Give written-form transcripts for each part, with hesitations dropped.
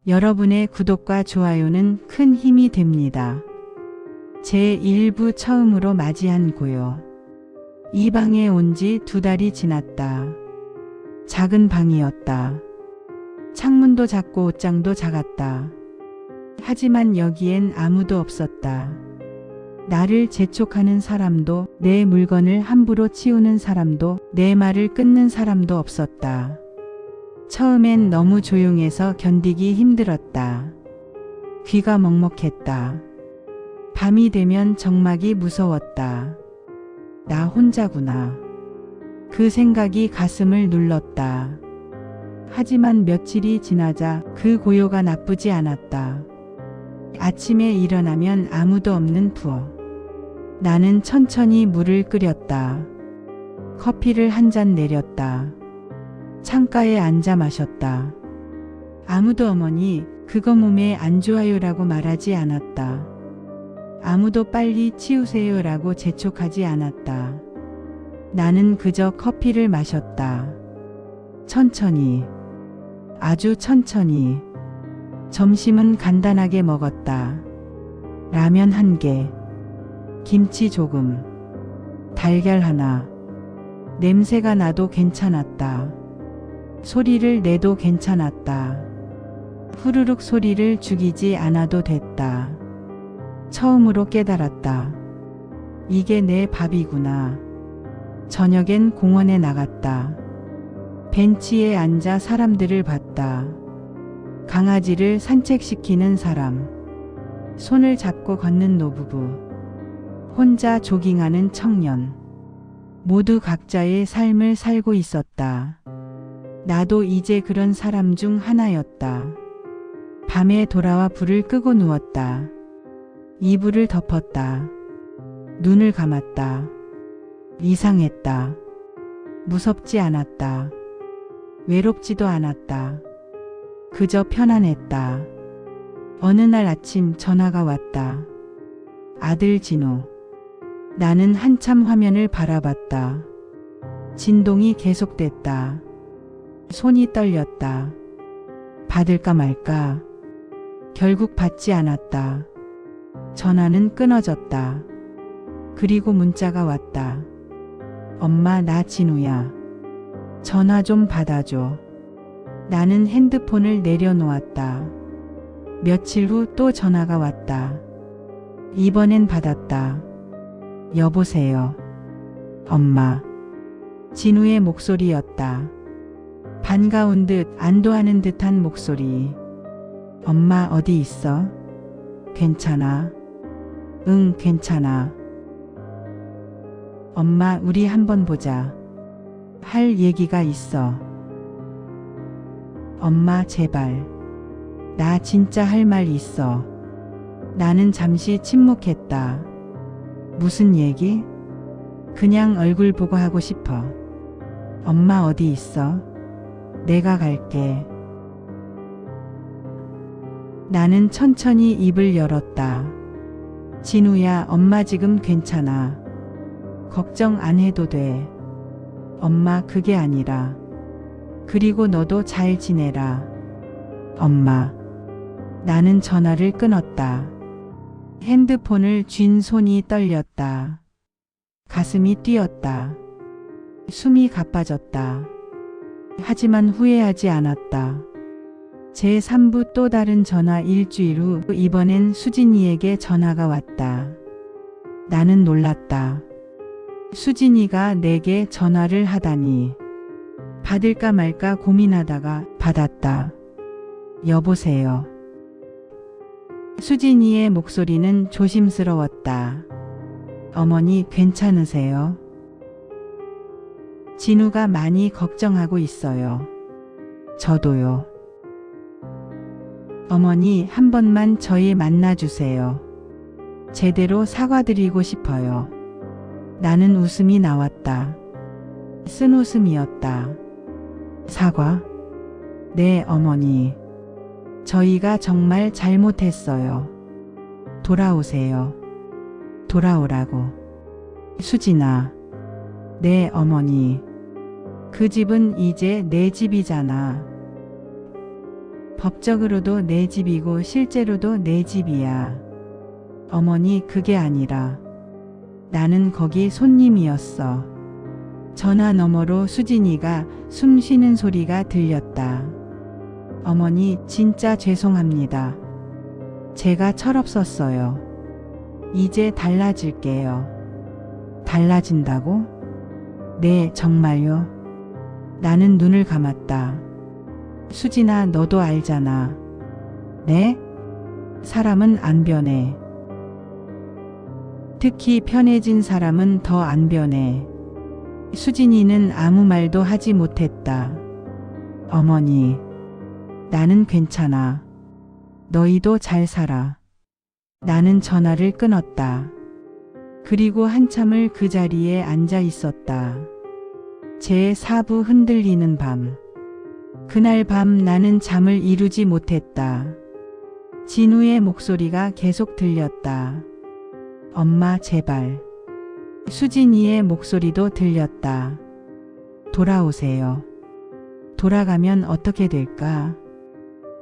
여러분의 구독과 좋아요는 큰 힘이 됩니다. 제1부 처음으로 맞이한 고요. 이 방에 온 지 2달이 지났다. 작은 방이었다. 창문도 작고 옷장도 작았다. 하지만 여기엔 아무도 없었다. 나를 재촉하는 사람도, 내 물건을 함부로 치우는 사람도, 내 말을 끊는 사람도 없었다. 처음엔 너무 조용해서 견디기 힘들었다. 귀가 먹먹했다. 밤이 되면 정막이 무서웠다. 나 혼자구나. 그 생각이 가슴을 눌렀다. 하지만 며칠이 지나자 그 고요가 나쁘지 않았다. 아침에 일어나면 아무도 없는 부엌. 나는 천천히 물을 끓였다. 커피를 한 잔 내렸다. 창가에 앉아 마셨다. 아무도 어머니, 그거 몸에 안 좋아요라고 말하지 않았다. 아무도 빨리 치우세요라고 재촉하지 않았다. 나는 그저 커피를 마셨다. 천천히, 아주 천천히. 점심은 간단하게 먹었다. 라면 1개, 김치 조금, 달걀 하나. 냄새가 나도 괜찮았다. 소리를 내도 괜찮았다. 후루룩 소리를 죽이지 않아도 됐다. 처음으로 깨달았다. 이게 내 밥이구나. 저녁엔 공원에 나갔다. 벤치에 앉아 사람들을 봤다. 강아지를 산책시키는 사람, 손을 잡고 걷는 노부부, 혼자 조깅하는 청년. 모두 각자의 삶을 살고 있었다. 나도 이제 그런 사람 중 하나였다. 밤에 돌아와 불을 끄고 누웠다. 이불을 덮었다. 눈을 감았다. 이상했다. 무섭지 않았다. 외롭지도 않았다. 그저 편안했다. 어느 날 아침 전화가 왔다. 아들 진우. 나는 한참 화면을 바라봤다. 진동이 계속됐다. 손이 떨렸다. 받을까 말까. 결국 받지 않았다. 전화는 끊어졌다. 그리고 문자가 왔다. 엄마, 나 진우야. 전화 좀 받아줘. 나는 핸드폰을 내려놓았다. 며칠 후 또 전화가 왔다. 이번엔 받았다. 여보세요. 엄마. 진우의 목소리였다. 반가운 듯 안도하는 듯한 목소리. 엄마 어디 있어? 괜찮아? 응, 괜찮아. 엄마, 우리 한번 보자. 할 얘기가 있어. 엄마, 제발. 나 진짜 할 말 있어. 나는 잠시 침묵했다. 무슨 얘기? 그냥 얼굴 보고 하고 싶어. 엄마 어디 있어? 내가 갈게. 나는 천천히 입을 열었다. 진우야, 엄마 지금 괜찮아. 걱정 안 해도 돼. 엄마, 그게 아니라. 그리고 너도 잘 지내라. 엄마. 나는 전화를 끊었다. 핸드폰을 쥔 손이 떨렸다. 가슴이 뛰었다. 숨이 가빠졌다. 하지만 후회하지 않았다. 제3부 또 다른 전화. 일주일 후 이번엔 수진이에게 전화가 왔다. 나는 놀랐다. 수진이가 내게 전화를 하다니. 받을까 말까 고민하다가 받았다. 여보세요. 수진이의 목소리는 조심스러웠다. 어머니 괜찮으세요? 진우가 많이 걱정하고 있어요. 저도요. 어머니 한 번만 저희 만나주세요. 제대로 사과드리고 싶어요. 나는 웃음이 나왔다. 쓴 웃음이었다. 사과? 네, 어머니. 저희가 정말 잘못했어요. 돌아오세요. 돌아오라고. 수진아. 네, 어머니. 그 집은 이제 내 집이잖아. 법적으로도 내 집이고 실제로도 내 집이야. 어머니, 그게 아니라 나는 거기 손님이었어. 전화 너머로 수진이가 숨 쉬는 소리가 들렸다. 어머니, 진짜 죄송합니다. 제가 철없었어요. 이제 달라질게요. 달라진다고? 네, 정말요. 나는 눈을 감았다. 수진아, 너도 알잖아. 네? 사람은 안 변해. 특히 편해진 사람은 더 안 변해. 수진이는 아무 말도 하지 못했다. 어머니, 나는 괜찮아. 너희도 잘 살아. 나는 전화를 끊었다. 그리고 한참을 그 자리에 앉아 있었다. 제4부 흔들리는 밤. 그날 밤 나는 잠을 이루지 못했다. 진우의 목소리가 계속 들렸다. 엄마, 제발. 수진이의 목소리도 들렸다. 돌아오세요. 돌아가면 어떻게 될까?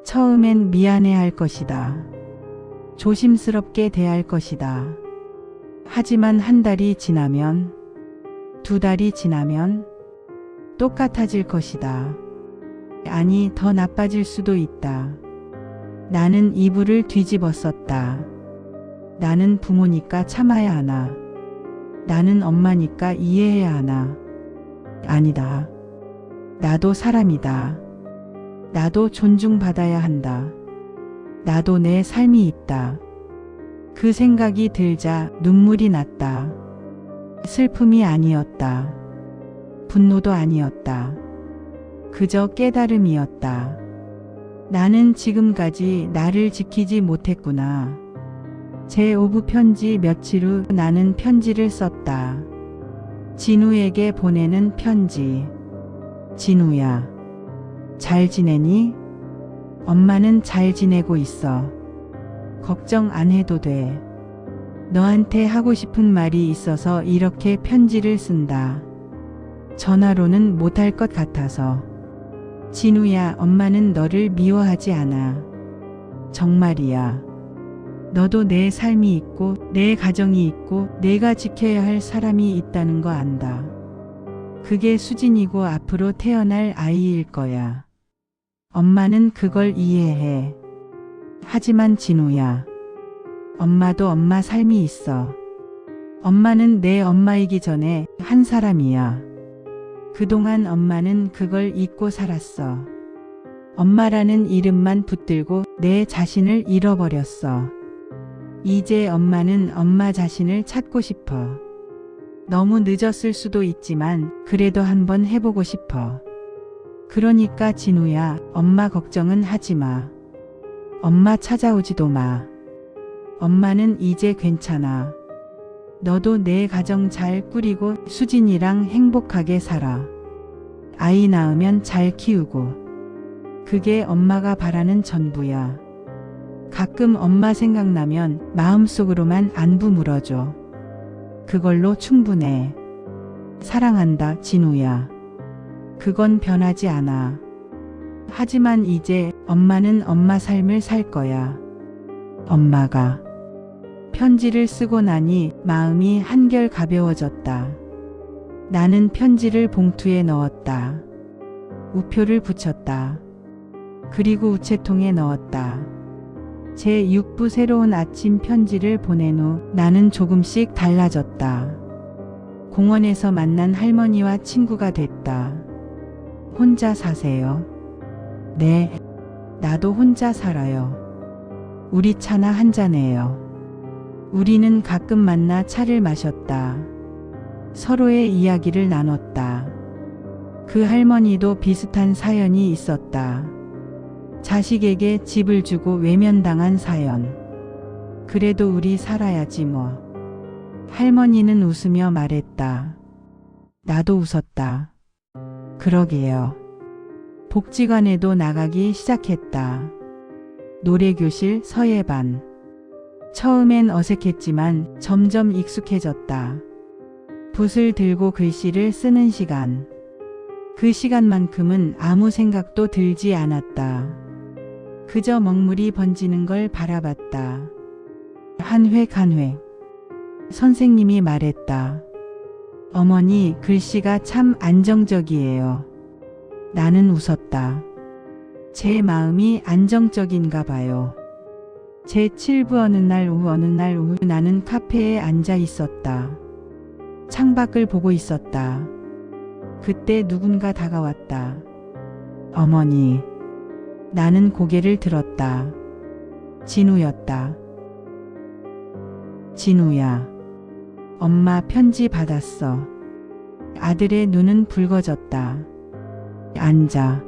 처음엔 미안해할 것이다. 조심스럽게 대할 것이다. 하지만 한 달이 지나면, 2달이 지나면 똑같아질 것이다. 아니, 더 나빠질 수도 있다. 나는 이불을 뒤집었었다. 나는 부모니까 참아야 하나? 나는 엄마니까 이해해야 하나? 아니다. 나도 사람이다. 나도 존중받아야 한다. 나도 내 삶이 있다. 그 생각이 들자 눈물이 났다. 슬픔이 아니었다. 분노도 아니었다. 그저 깨달음이었다. 나는 지금까지 나를 지키지 못했구나. 제5부 편지. 며칠 후 나는 편지를 썼다. 진우에게 보내는 편지. 진우야, 잘 지내니? 엄마는 잘 지내고 있어. 걱정 안 해도 돼. 너한테 하고 싶은 말이 있어서 이렇게 편지를 쓴다. 전화로는 못할 것 같아서. 진우야, 엄마는 너를 미워하지 않아. 정말이야. 너도 내 삶이 있고 내 가정이 있고 내가 지켜야 할 사람이 있다는 거 안다. 그게 수진이고 앞으로 태어날 아이일 거야. 엄마는 그걸 이해해. 하지만 진우야, 엄마도 엄마 삶이 있어. 엄마는 내 엄마이기 전에 한 사람이야. 그동안 엄마는 그걸 잊고 살았어. 엄마라는 이름만 붙들고 내 자신을 잃어버렸어. 이제 엄마는 엄마 자신을 찾고 싶어. 너무 늦었을 수도 있지만 그래도 한번 해보고 싶어. 그러니까 진우야, 엄마 걱정은 하지 마. 엄마 찾아오지도 마. 엄마는 이제 괜찮아. 너도 내 가정 잘 꾸리고 수진이랑 행복하게 살아. 아이 낳으면 잘 키우고. 그게 엄마가 바라는 전부야. 가끔 엄마 생각나면 마음속으로만 안부 물어줘. 그걸로 충분해. 사랑한다, 진우야. 그건 변하지 않아. 하지만 이제 엄마는 엄마 삶을 살 거야. 엄마가. 편지를 쓰고 나니 마음이 한결 가벼워졌다. 나는 편지를 봉투에 넣었다. 우표를 붙였다. 그리고 우체통에 넣었다. 제6부 새로운 아침 편지를 보낸 후 나는 조금씩 달라졌다. 공원에서 만난 할머니와 친구가 됐다. 혼자 사세요? 네, 나도 혼자 살아요. 우리 차나 한잔해요. 우리는 가끔 만나 차를 마셨다. 서로의 이야기를 나눴다. 그 할머니도 비슷한 사연이 있었다. 자식에게 집을 주고 외면당한 사연. 그래도 우리 살아야지 뭐. 할머니는 웃으며 말했다. 나도 웃었다. 그러게요. 복지관에도 나가기 시작했다. 노래교실, 서예반. 처음엔 어색했지만 점점 익숙해졌다. 붓을 들고 글씨를 쓰는 시간. 그 시간만큼은 아무 생각도 들지 않았다. 그저 먹물이 번지는 걸 바라봤다. 한 획 한 획. 선생님이 말했다. 어머니, 글씨가 참 안정적이에요. 나는 웃었다. 제 마음이 안정적인가 봐요. 제7부 어느 날 오후 나는 카페에 앉아 있었다. 창밖을 보고 있었다. 그때 누군가 다가왔다. 어머니. 나는 고개를 들었다. 진우였다. 진우야. 엄마 편지 받았어. 아들의 눈은 붉어졌다. 앉아.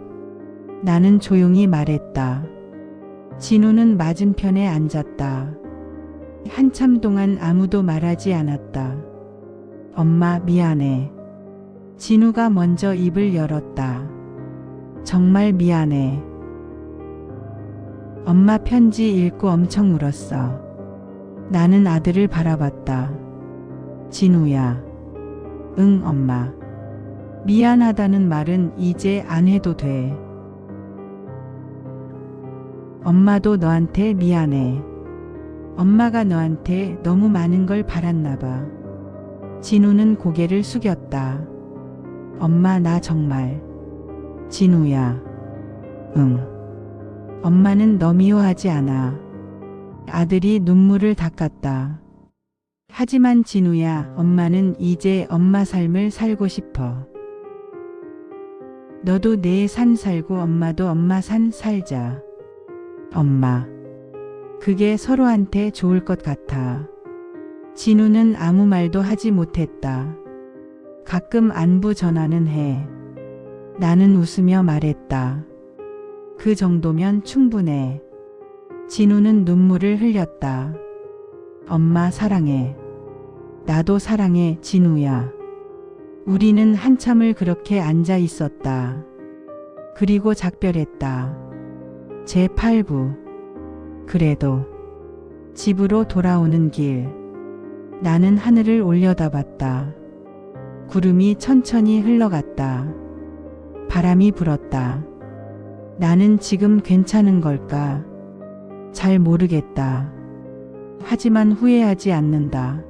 나는 조용히 말했다. 진우는 맞은편에 앉았다. 한참 동안 아무도 말하지 않았다. 엄마 미안해. 진우가 먼저 입을 열었다. 정말 미안해. 엄마 편지 읽고 엄청 울었어. 나는 아들을 바라봤다. 진우야. 응, 엄마. 미안하다는 말은 이제 안 해도 돼. 엄마도 너한테 미안해. 엄마가 너한테 너무 많은 걸 바랐나 봐. 진우는 고개를 숙였다. 엄마 나 정말. 진우야. 응. 엄마는 너 미워하지 않아. 아들이 눈물을 닦았다. 하지만 진우야, 엄마는 이제 엄마 삶을 살고 싶어. 너도 내 산 살고 엄마도 엄마 산 살자. 엄마. 그게 서로한테 좋을 것 같아. 진우는 아무 말도 하지 못했다. 가끔 안부 전화는 해. 나는 웃으며 말했다. 그 정도면 충분해. 진우는 눈물을 흘렸다. 엄마 사랑해. 나도 사랑해, 진우야. 우리는 한참을 그렇게 앉아 있었다. 그리고 작별했다. 제8부. 그래도. 집으로 돌아오는 길. 나는 하늘을 올려다봤다. 구름이 천천히 흘러갔다. 바람이 불었다. 나는 지금 괜찮은 걸까? 잘 모르겠다. 하지만 후회하지 않는다.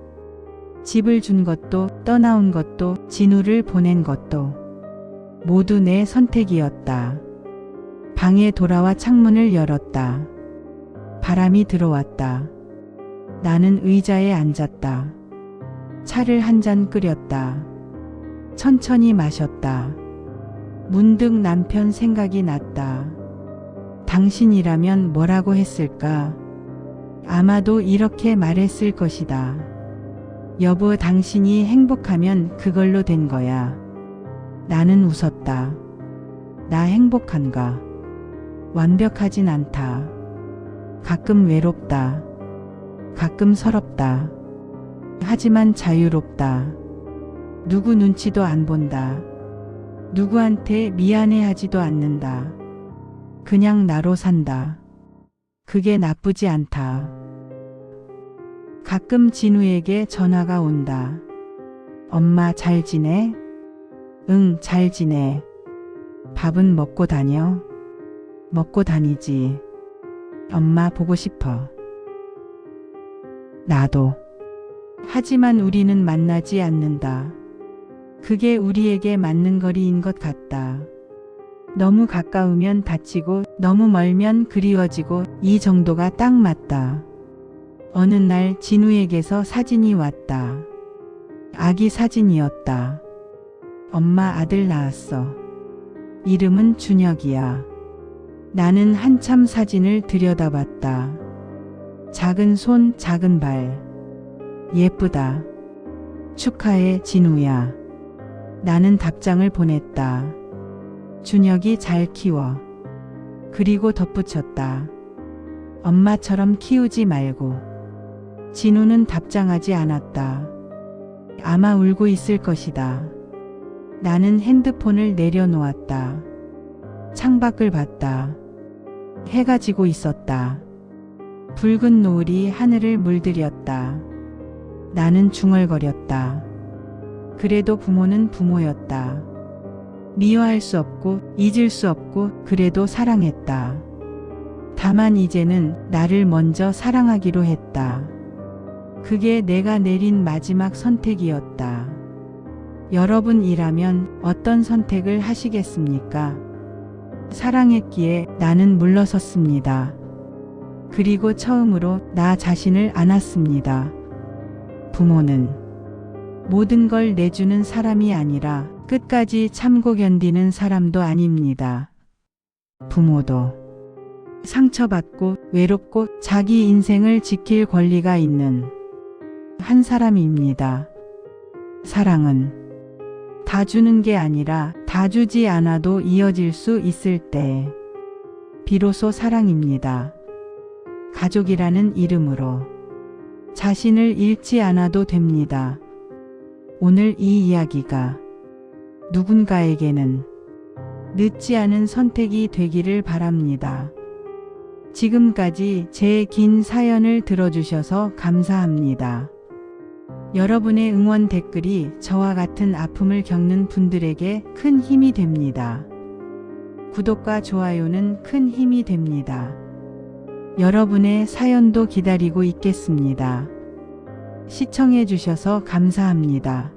집을 준 것도, 떠나온 것도, 진우를 보낸 것도 모두 내 선택이었다. 방에 돌아와 창문을 열었다. 바람이 들어왔다. 나는 의자에 앉았다. 차를 한 잔 끓였다. 천천히 마셨다. 문득 남편 생각이 났다. 당신이라면 뭐라고 했을까? 아마도 이렇게 말했을 것이다. 여보, 당신이 행복하면 그걸로 된 거야. 나는 웃었다. 나 행복한가? 완벽하진 않다. 가끔 외롭다. 가끔 서럽다. 하지만 자유롭다. 누구 눈치도 안 본다. 누구한테 미안해하지도 않는다. 그냥 나로 산다. 그게 나쁘지 않다. 가끔 진우에게 전화가 온다. 엄마 잘 지내? 응, 잘 지내. 밥은 먹고 다녀? 먹고 다니지. 엄마 보고 싶어. 나도. 하지만 우리는 만나지 않는다. 그게 우리에게 맞는 거리인 것 같다. 너무 가까우면 다치고 너무 멀면 그리워지고 이 정도가 딱 맞다. 어느 날 진우에게서 사진이 왔다. 아기 사진이었다. 엄마 아들 낳았어. 이름은 준혁이야. 나는 한참 사진을 들여다봤다. 작은 손, 작은 발. 예쁘다. 축하해, 진우야. 나는 답장을 보냈다. 준혁이 잘 키워. 그리고 덧붙였다. 엄마처럼 키우지 말고. 진우는 답장하지 않았다. 아마 울고 있을 것이다. 나는 핸드폰을 내려놓았다. 창밖을 봤다. 해가 지고 있었다. 붉은 노을이 하늘을 물들였다. 나는 중얼거렸다. 그래도 부모는 부모였다. 미워할 수 없고 잊을 수 없고 그래도 사랑했다. 다만 이제는 나를 먼저 사랑하기로 했다. 그게 내가 내린 마지막 선택이었다. 여러분이라면 어떤 선택을 하시겠습니까? 사랑했기에 나는 물러섰습니다. 그리고 처음으로 나 자신을 안았습니다. 부모는 모든 걸 내주는 사람이 아니라 끝까지 참고 견디는 사람도 아닙니다. 부모도 상처받고 외롭고 자기 인생을 지킬 권리가 있는 한 사람입니다. 사랑은 다 주는 게 아니라 다 주지 않아도 이어질 수 있을 때 비로소 사랑입니다. 가족이라는 이름으로 자신을 잃지 않아도 됩니다. 오늘 이 이야기가 누군가에게는 늦지 않은 선택이 되기를 바랍니다. 지금까지 제 긴 사연을 들어주셔서 감사합니다. 여러분의 응원 댓글이 저와 같은 아픔을 겪는 분들에게 큰 힘이 됩니다. 구독과 좋아요는 큰 힘이 됩니다. 여러분의 사연도 기다리고 있겠습니다. 시청해 주셔서 감사합니다.